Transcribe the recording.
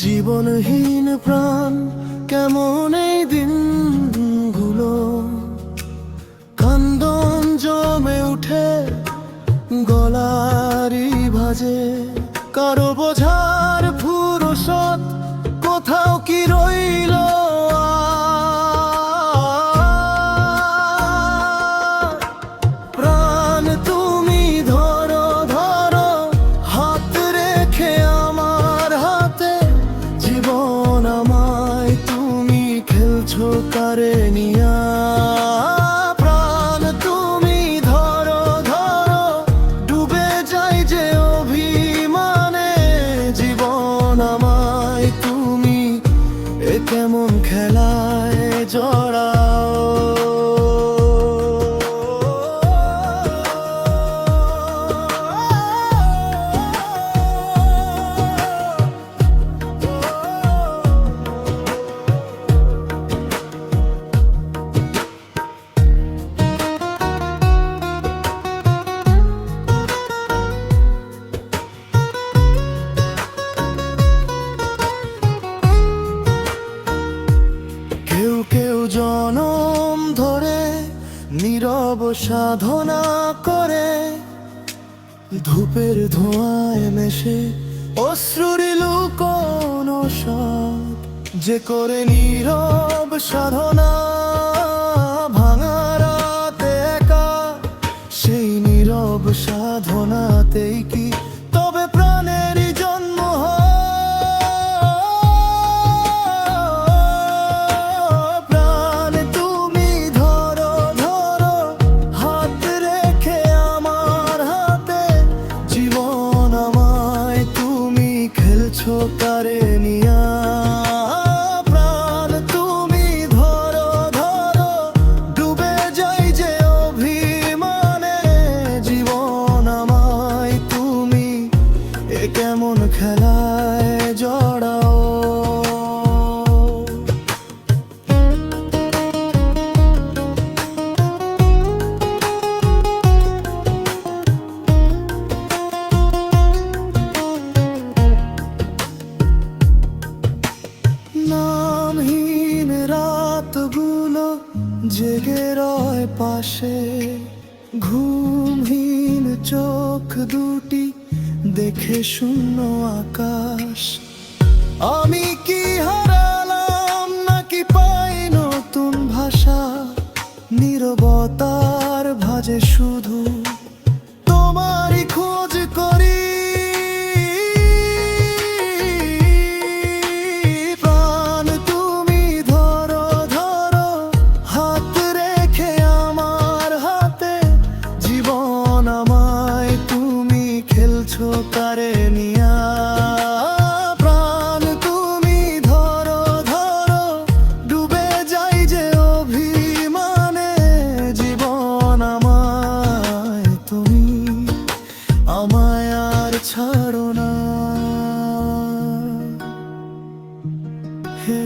জীবনহীন প্রাণ কেমন এই দিনগুলো, কান্দন জমে উঠে গলারি ভাজে। কারো বোঝার ফুরসত কোথাও কি রইল, প্রাণ তুমি ধরো ধরো হাত রেখে আমার হাতে। জীবন আমায় তুমি খেলছো কারে নিয়া, প্রাণ তুমি ধরো ধরো ডুবে যাই যে অভিমানে। জীবন আমায় তুমি এ কেমন খেলায় জড়াও। কেউ কেউ জনম ধরে নীরব সাধনা করে, ধূপের ধোঁয়ায় মেশে অশ্রুর লুকোনো সব। যে করে নীরব সাধনা ভাঙা রাতে একা, সেই নীরব সাধনাতেই কি তবে প্রাণেরই জন্ম হয়? কারে নিয়া, প্রাণ তুমি ধরো ধরো ডুবে যাই যে অভিমানে। জীবন আমায় তুমি এ কেমন খেলায় জড়াও। নামহীন রাতগুলো জেগে রয় পাশে, ঘুমহীন চোখ দুটি দেখে শূন্য আকাশ। আমি কি হারালাম নাকি পাই নতুন ভাষা? নীরবতার ভাজে শুধু তোমারই খোঁজ করি। কারে নিয়া, প্রাণ তুমি ধরো ধরো ডুবে যাই যে অভিমানে। জীবন আমায় তুমি আমায় আর ছাড়ো না। হে